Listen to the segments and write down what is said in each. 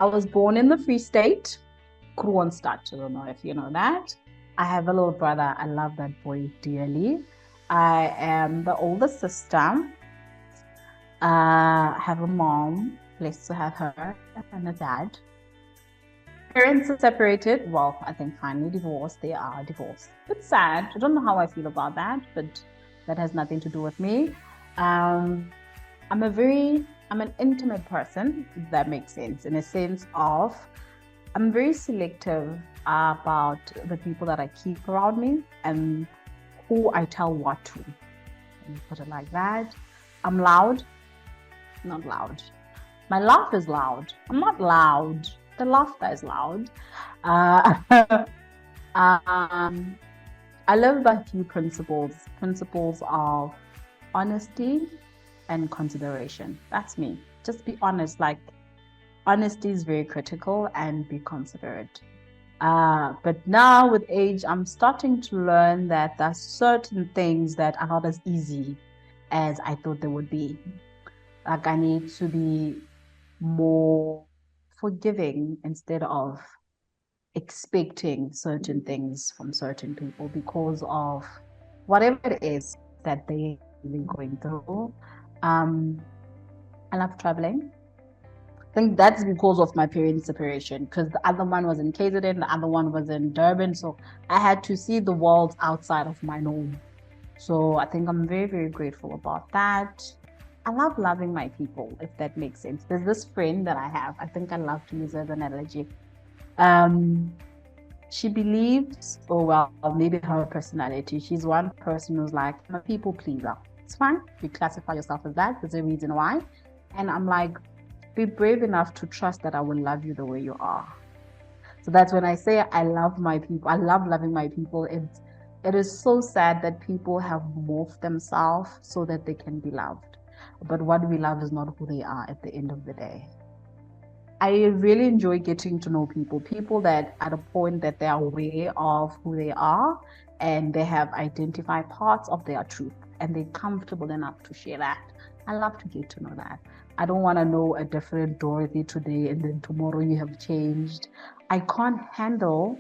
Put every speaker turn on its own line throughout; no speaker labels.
I was born in the Free State, Kroonstad. I don't know if you know that. I have a little brother. I love that boy dearly. I am the older sister. I have a mom, blessed to have her, and a dad. Parents are separated. Well, I think finally divorced. They are divorced. It's sad. I don't know how I feel about that, but that has nothing to do with me. Um, I'm an intimate person, if that makes sense, in a sense of I'm very selective about the people that I keep around me and who I tell what to. Let me put it like that. I'm loud, not loud. My laugh is loud. I'm not loud. The laughter is loud. Uh, um, I live by a few principles of honesty and consideration. That's me. Just be honest. Like, honesty is very critical, and be considerate. But now with age, I'm starting to learn that there's certain things that are not as easy as I thought they would be. Like, I need to be more forgiving instead of expecting certain things from certain people because of whatever it is that they've been going through. I love traveling. I think that's because of my parents' separation, because the other one was in KZN, the other one was in Durban. So I had to see the world outside of my home. So I think I'm very, very grateful about that. I love loving my people, if that makes sense. There's this friend that I have. I think I love to use her as an analogy. She believes, or well, maybe her personality. She's one person who's like, I'm a people pleaser. It's fine. You classify yourself as that. There's a reason why. And I'm like, be brave enough to trust that I will love you the way you are. So that's when I say I love my people. I love loving my people. It is so sad that people have morphed themselves so that they can be loved. But what we love is not who they are at the end of the day. I really enjoy getting to know people that at a point that they are aware of who they are and they have identified parts of their truth and they're comfortable enough to share that. I love to get to know that. I don't want to know a different Dorothy today and then tomorrow you have changed. I can't handle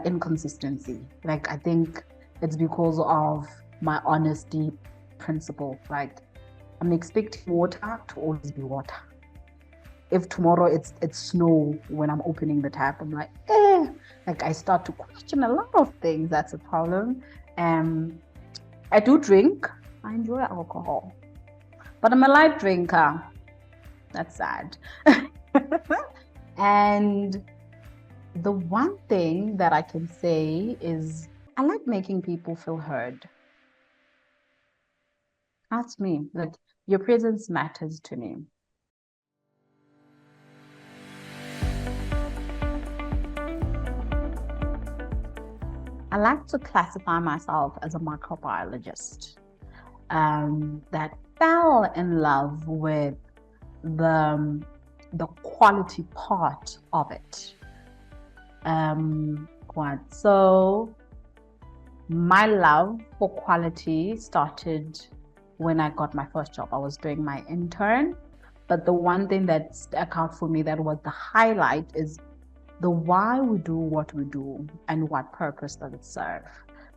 inconsistency. Like, I think it's because of my honesty principle. Like, I'm expecting water to always be water. If tomorrow it's snow when I'm opening the tap, I'm like, like I start to question a lot of things. That's a problem. I do drink. I enjoy alcohol, but I'm a light drinker. That's sad. And the one thing that I can say is I like making people feel heard. Ask me, like, your presence matters to me. I like to classify myself as a microbiologist that fell in love with the quality part of it. So my love for quality started when I got my first job. I was doing my intern, but the one thing that stuck out for me that was the highlight is the why we do what we do and what purpose does it serve.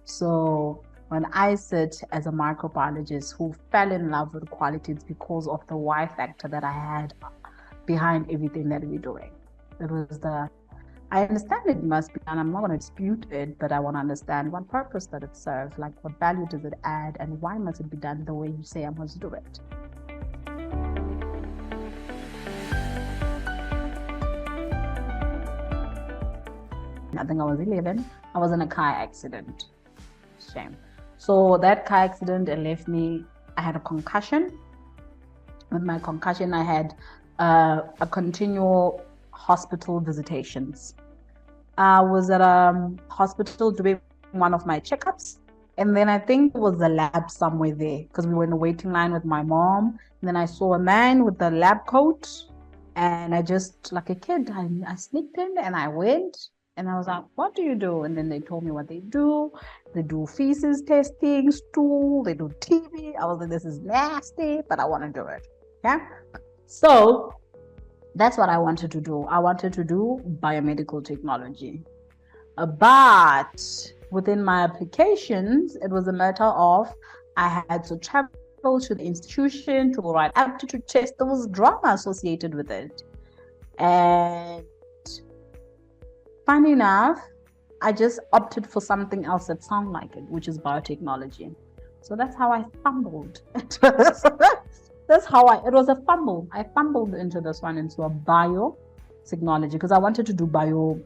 So when I sit as a microbiologist who fell in love with quality, it's because of the why factor that I had behind everything that we're doing. It was I understand it must be done. I'm not going to dispute it, but I want to understand what purpose does it serve, like what value does it add, and why must it be done the way you say I must do it. I think I was 11. I was in a car accident. Shame. So that car accident, it left me, I had a concussion. With my concussion, I had a continual hospital visitations. I was at a hospital doing one of my checkups. And then I think there was a lab somewhere there because we were in a waiting line with my mom. And then I saw a man with the lab coat. And I just, like a kid, I sneaked in and I went. And I was like, what do you do? And then they told me what they do. They do feces testing, stool, they do TB. I was like, this is nasty, but I want to do it. Yeah. So That's what I wanted to do. I wanted to do biomedical technology. But within my applications, it was a matter of I had to travel to the institution to write aptitude test. There was drama associated with it. And funny enough, I just opted for something else that sounded like it, which is biotechnology. So that's how I fumbled. That's how it was a fumble. I fumbled into this one, into a biotechnology, because I wanted to do biomed,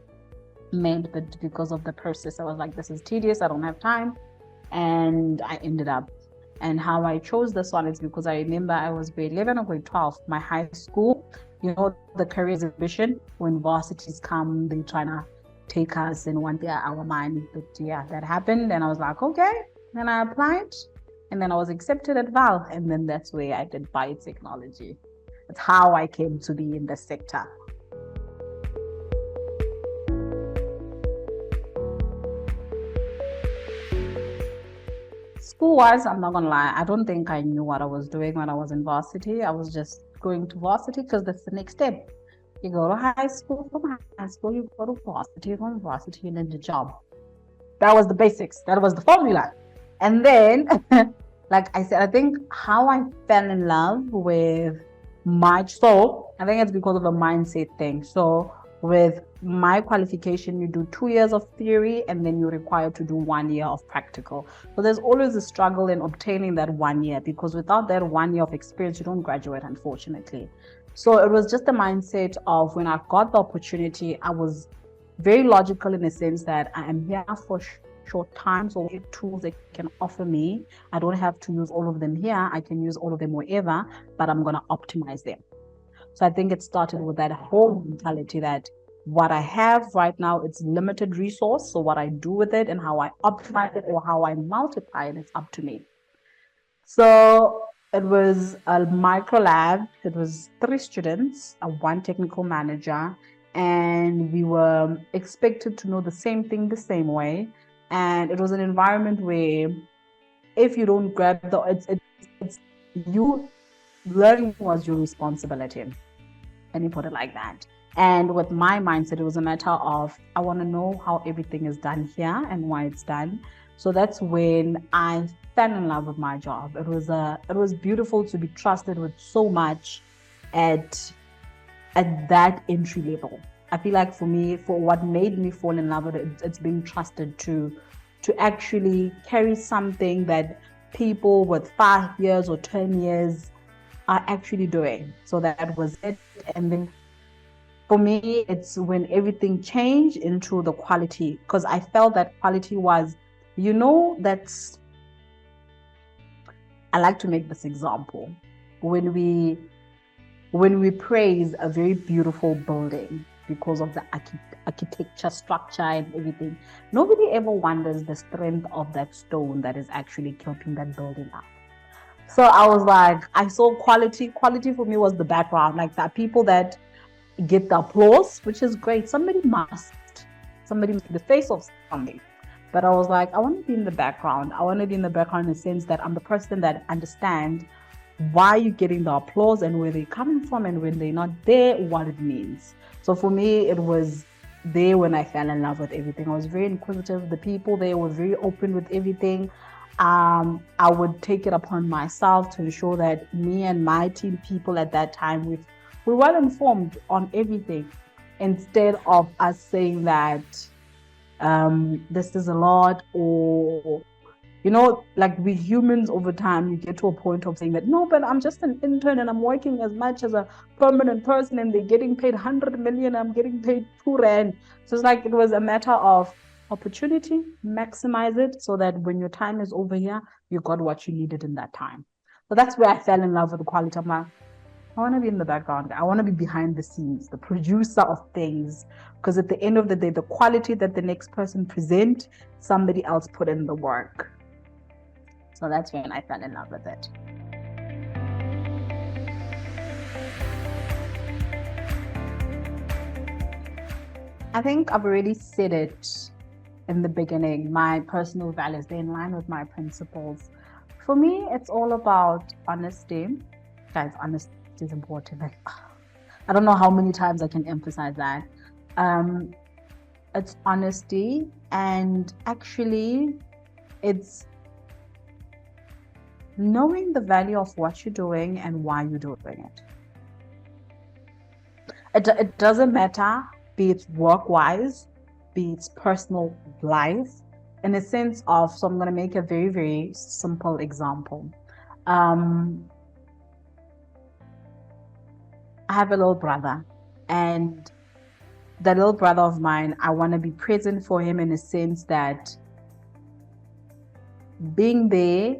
but because of the process, I was like, this is tedious, I don't have time. And I ended up. And how I chose this one is because I remember I was grade 11 or grade 12, my high school, the career exhibition, when varsities come, they trying to take us and want our mind. But yeah, that happened. And I was like, okay. Then I applied. And then I was accepted at Val. And then that's where I did biotechnology. That's how I came to be in the sector. School-wise, I'm not gonna lie, I don't think I knew what I was doing when I was in varsity. I was just going to varsity because that's the next step. You go to high school, from high school, you go to varsity, from varsity, and then the job. That was the basics. That was the formula. And then, like I said, I think how I fell in love with I think it's because of a mindset thing. So with my qualification, you do 2 years of theory and then you're required to do 1 year of practical. So there's always a struggle in obtaining that 1 year, because without that 1 year of experience, you don't graduate, unfortunately. So it was just the mindset of, when I got the opportunity, I was very logical in the sense that I am here for short time, so what tools they can offer me, I don't have to use all of them here. I can use all of them wherever, but I'm going to optimize them. So I think it started with that whole mentality that what I have right now, it's limited resource. So what I do with it and how I optimize it or how I multiply it is up to me. So it was a micro lab. It was 3 students, 1 technical manager, and we were expected to know the same thing the same way. And it was an environment where if you don't grab it's you, learning was your responsibility. Let me put it like that. And with my mindset, it was a matter of, I want to know how everything is done here and why it's done. So that's when I fell in love with my job. It was beautiful to be trusted with so much at that entry level. I feel like for me, for what made me fall in love with it, it's being trusted to actually carry something that people with 5 years or 10 years are actually doing. So that was it. And then for me, it's when everything changed into the quality, because I felt that quality was, that's, I like to make this example. When we praise a very beautiful building because of the architecture, structure, and everything, nobody ever wonders the strength of that stone that is actually keeping that building up. So I was like, I saw quality. Quality for me was the background, like that people that get the applause, which is great. Somebody must be the face of something. But I was like, I want to be in the background. I want to be in the background in the sense that I'm the person that understands why you're getting the applause and where they're coming from, and when they're not there, what it means. So for me, it was there when I fell in love with everything. I was very inquisitive. The people there were very open with everything. I would take it upon myself to ensure that me and my team people at that time, we're well informed on everything, instead of us saying that this is a lot, or like we humans over time, you get to a point of saying that, no, but I'm just an intern and I'm working as much as a permanent person, and they're getting paid 100 million, I'm getting paid 2 rand. So it's like, it was a matter of opportunity, maximize it so that when your time is over here, you got what you needed in that time. So that's where I fell in love with the quality. I'm like, I want to be in the background. I want to be behind the scenes, the producer of things. Because at the end of the day, the quality that the next person present, somebody else put in the work. So that's when I fell in love with it. I think I've already said it in the beginning. My personal values, they're in line with my principles. For me, it's all about honesty. Guys, honesty is important. Like, I don't know how many times I can emphasize that. It's honesty, and actually it's knowing the value of what you're doing and why you're doing it. It doesn't matter, be it work-wise, be it personal life, in a sense of, so I'm going to make a very, very simple example. I have a little brother, and that little brother of mine, I want to be present for him in a sense that being there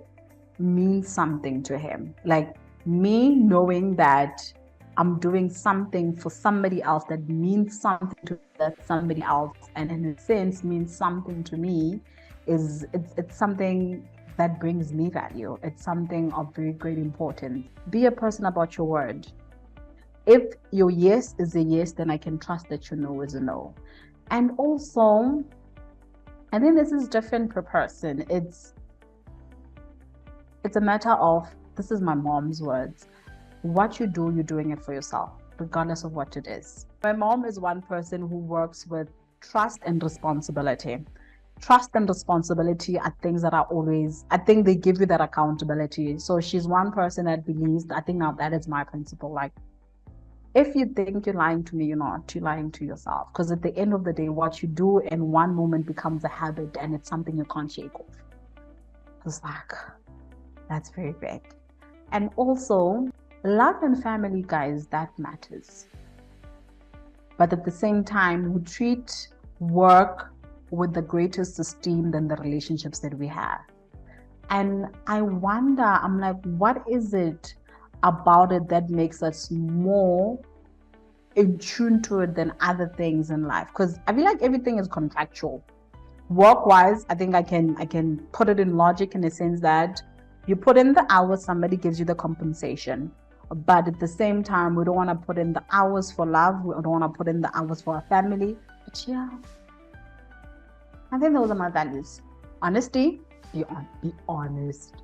means something to him. Like me knowing that I'm doing something for somebody else that means something to that somebody else, and in a sense means something to me, it's something that brings me value. It's something of very great importance. Be a person about your word. If your yes is a yes, then I can trust that your no is a no. And also, I think this is different per person. It's a matter of, this is my mom's words, what you do, you're doing it for yourself, regardless of what it is. My mom is one person who works with trust and responsibility. Trust and responsibility are things that are always, I think they give you that accountability. So she's one person that believes, I think now that is my principle. Like, if you think you're lying to me, you're not. You're lying to yourself. Because at the end of the day, what you do in one moment becomes a habit, and it's something you can't shake off. It's like, that's very big. And also, love and family, guys, that matters. But at the same time, we treat work with the greatest esteem than the relationships that we have. And I wonder, I'm like, what is it about it that makes us more in tune to it than other things in life? Because I feel like everything is contractual. Work-wise, I think I can put it in logic in a sense that you put in the hours, somebody gives you the compensation. But at the same time, we don't want to put in the hours for love. We don't want to put in the hours for our family. But yeah, I think those are my values. Honesty, be honest.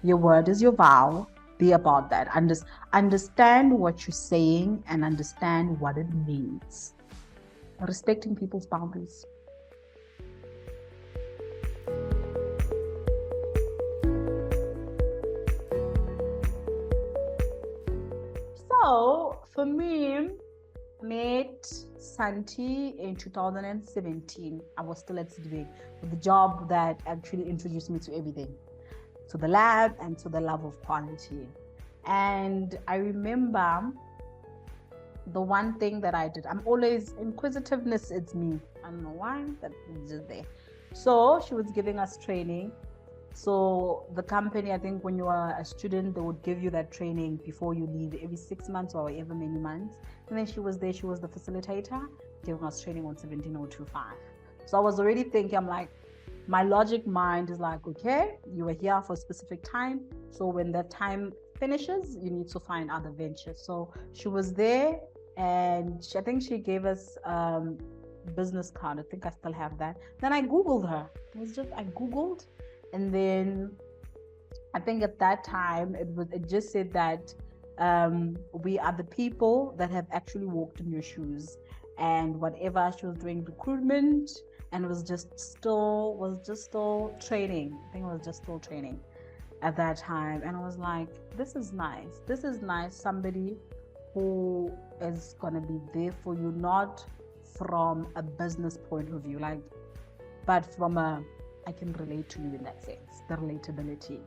Your word is your vow. Be about that. Understand what you're saying and understand what it means. Respecting people's boundaries. So for me, I met Santi in 2017. I was still at Nthabeleng with the job that actually introduced me to everything, to the lab and to the love of quality. And I remember the one thing that I did, I'm always, inquisitiveness, it's me. I don't know why, but it's just there. So she was giving us training. So the company, I think when you are a student, they would give you that training before you leave every 6 months or however many months. And then she was there, she was the facilitator, giving us training on 17025. So I was already thinking, I'm like, my logic mind is like, okay, you were here for a specific time. So when that time finishes, you need to find other ventures. So she was there, and I think she gave us business card. I think I still have that. Then I Googled her. I Googled. And then I think at that time it just said that we are the people that have actually walked in your shoes, and whatever she was doing recruitment, and it was just still training. I think it was just still training at that time. And I was like, this is nice. This is nice. Somebody who is gonna be there for you, not from a business point of view, but from I can relate to you in that sense, the relatability.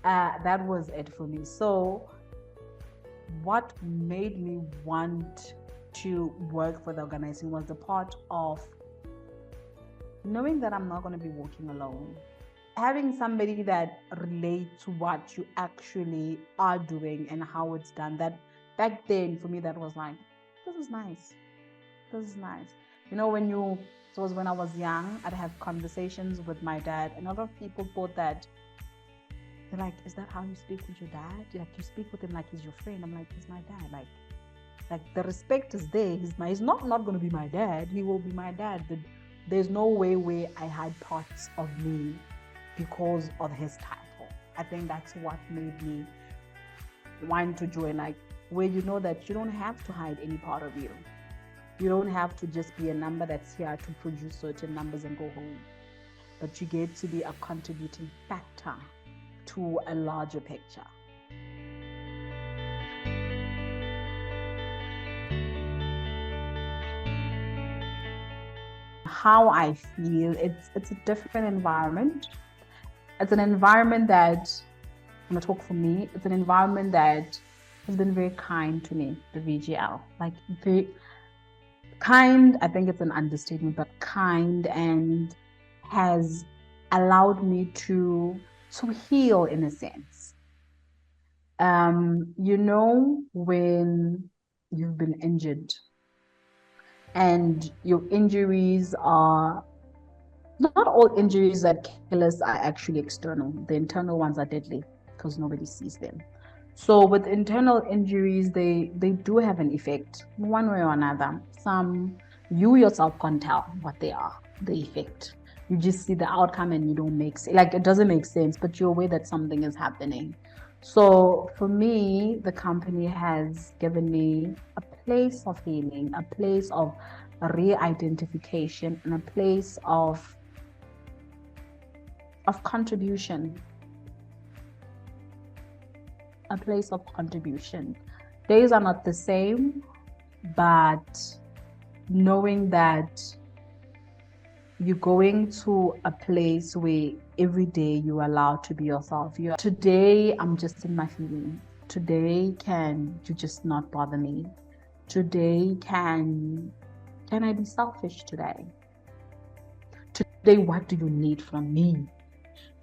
That was it for me. So what made me want to work for the organization was the part of knowing that I'm not going to be working alone. Having somebody that relates to what you actually are doing and how it's done. That back then, for me, that was like, this is nice. This is nice. You know, it was when I was young, I'd have conversations with my dad, and a lot of people thought that, they're like, is that how you speak with your dad? Like, you speak with him like he's your friend. I'm like, he's my dad. Like the respect is there. He's not going to be my dad. He will be my dad. But there's no way where I hide parts of me because of his title. I think that's what made me want to join. Like, where you know that you don't have to hide any part of you. You don't have to just be a number that's here to produce certain numbers and go home. But you get to be a contributing factor to a larger picture. How I feel, it's a different environment. It's an environment that, I'm gonna talk for me, it's an environment that has been very kind to me, the VGL. Like, very kind, I think it's an understatement, but kind, and has allowed me to heal in a sense. You know, when you've been injured and your injuries are, not all injuries that kill us are actually external. The internal ones are deadly because nobody sees them. So with internal injuries, they do have an effect one way or another. Some, you yourself can't tell what they are, the effect. You just see the outcome and you don't make sense. Like, it doesn't make sense, but you're aware that something is happening. So for me, the company has given me a place of healing, a place of re-identification, and a place of contribution. A place of contribution. Days are not the same, but knowing that you're going to a place where every day you're allowed to be yourself. Today, I'm just in my feelings. Today, can you just not bother me? Today, can I be selfish today? Today, what do you need from me?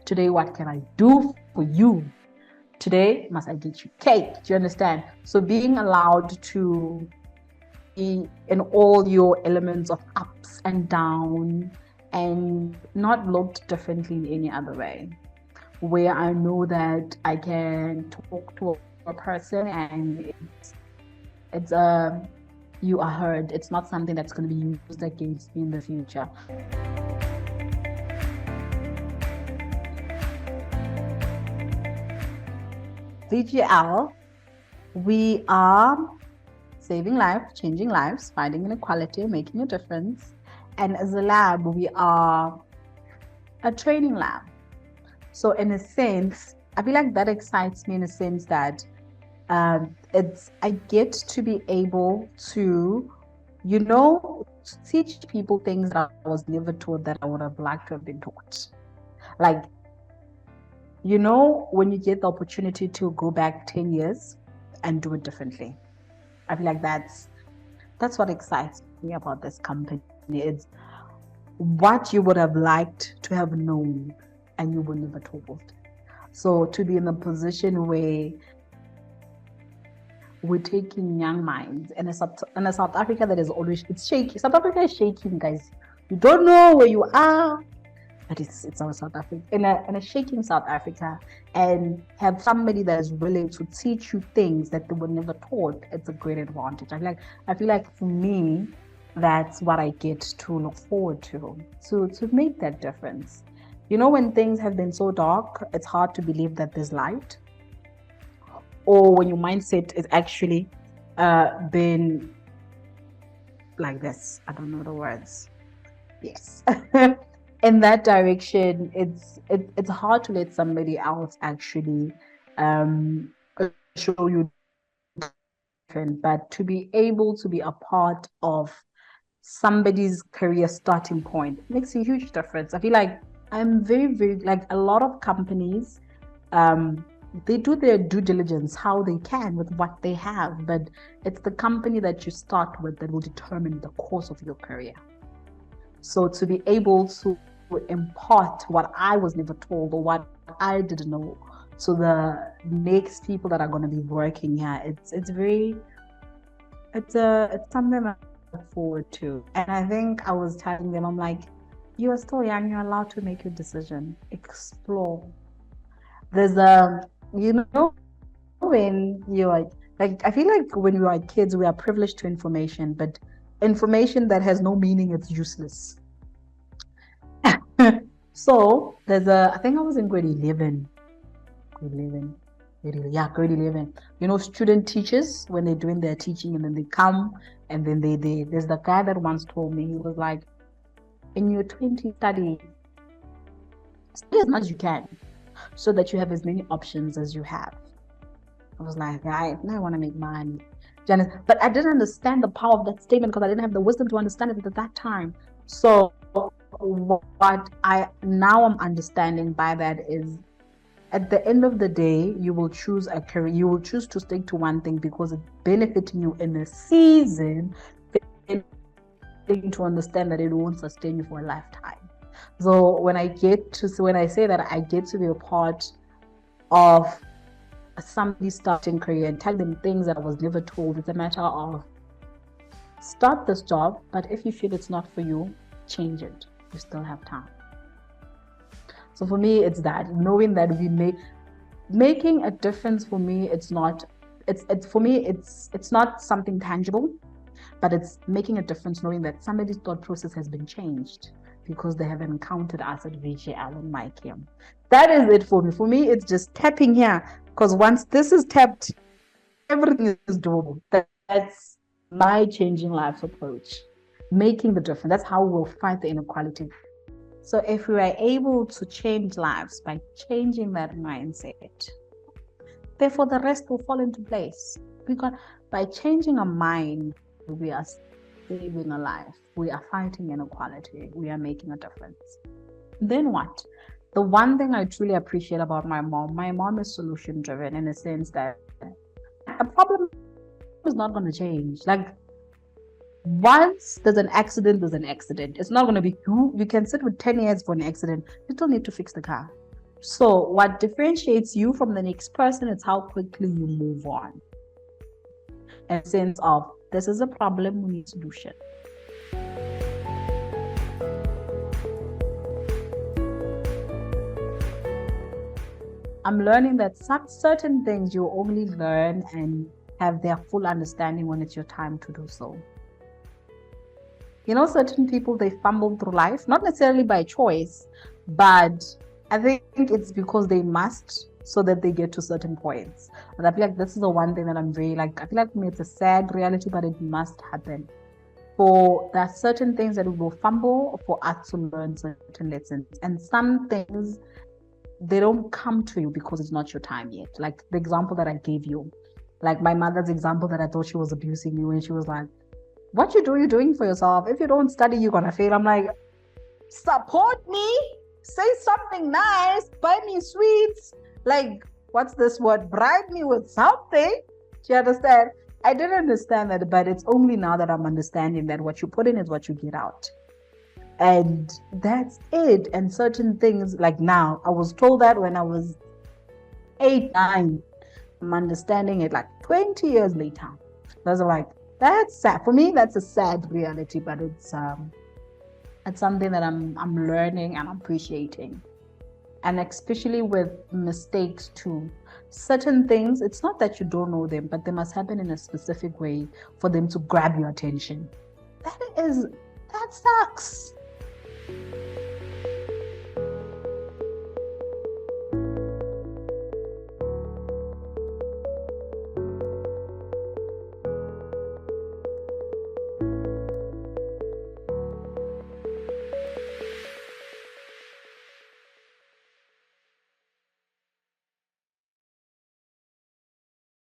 Today, what can I do for you? Today, must I get you cake? Do you understand? So being allowed to be in all your elements of ups and downs and not looked differently in any other way, where I know that I can talk to a person and it's you are heard. It's not something that's going to be used against me in the future. VGL, we are saving lives, changing lives, fighting inequality, making a difference. And as a lab, we are a training lab. So in a sense, I feel like that excites me in a sense that I get to be able to, teach people things that I was never taught that I would have liked to have been taught. Like, when you get the opportunity to go back 10 years and do it differently. I feel like that's what excites me about this company. It's what you would have liked to have known and you were never told. So to be in a position where we're taking young minds in a South Africa that is always, it's shaky. South Africa is shaking, guys. You don't know where you are, but it's our South Africa, in a shaking South Africa, and have somebody that is willing to teach you things that they were never taught. It's a great advantage. I feel like for me, that's what I get to look forward to make that difference. When things have been so dark, it's hard to believe that there's light. Or when your mindset is actually been like this. I don't know the words. Yes. In that direction, it's hard to let somebody else actually show you different, but to be able to be a part of somebody's career starting point makes a huge difference. I feel like I'm very, very, like, a lot of companies, they do their due diligence how they can with what they have, but it's the company that you start with that will determine the course of your career. So to be able to impart what I was never told or what I didn't know to the next people that are going to be working here, it's something I look forward to. And I think I was telling them, I'm like, you are still young, you're allowed to make your decision, explore. There's when you're like, I feel like when we are kids, we are privileged to information, but information that has no meaning, it's useless. So I think I was in grade 11. grade 11. Student teachers, when they're doing their teaching and then they come and then there's the guy that once told me, he was like, in your 20s, study as much as you can so that you have as many options as you have. I was like, right, now I want to make money. Janice, but I didn't understand the power of that statement because I didn't have the wisdom to understand it at that time. So what I'm understanding by that is, at the end of the day, you will choose a career. You will choose to stick to one thing because it's benefiting you in a season, to understand that it won't sustain you for a lifetime. So when I say that I get to be a part of somebody starting career and tell them things that I was never told, it's a matter of start this job, but if you feel it's not for you, change it. You still have time. So for me, it's that, knowing that making a difference. For me, it's not something tangible, but it's making a difference, knowing that somebody's thought process has been changed because they have encountered us at VGL and MiChem. That is it for me. For me, it's just tapping here, because once this is tapped, everything is doable. That's my changing life approach, making the difference. That's how we'll fight the inequality. So if we are able to change lives by changing that mindset, therefore the rest will fall into place. Because by changing a mind, we are saving a life. We are fighting inequality. We are making a difference. Then what? The one thing I truly appreciate about my mom is solution driven, in a sense that a problem is not going to change. Like, once there's an accident, there's an accident. It's not going to be you can sit with 10 years for an accident. You still need to fix the car. So what differentiates you from the next person is how quickly you move on. In a sense of, this is a problem, we need a solution. I'm learning that certain things you only learn and have their full understanding when it's your time to do so. Certain people, they fumble through life, not necessarily by choice, but I think it's because they must, so that they get to certain points. But I feel like this is the one thing that I'm very I feel like for me it's a sad reality, but it must happen. For there are certain things that we will fumble for us to learn certain lessons. And some things, they don't come to you because it's not your time yet. Like the example that I gave you, like my mother's example that I thought she was abusing me when she was like, what you're doing for yourself. If you don't study, you're going to fail. I'm like, support me, say something nice, buy me sweets. Like, what's this word? Bribe me with something. Do you understand? I didn't understand that, but it's only now that I'm understanding that what you put in is what you get out. And that's it. And certain things, like now, I was told that when I was 8, 9. I'm understanding it like 20 years later. Those are like, that's sad. For me, that's a sad reality, but it's something that I'm learning and appreciating. And especially with mistakes too. Certain things, it's not that you don't know them, but they must happen in a specific way for them to grab your attention. That sucks.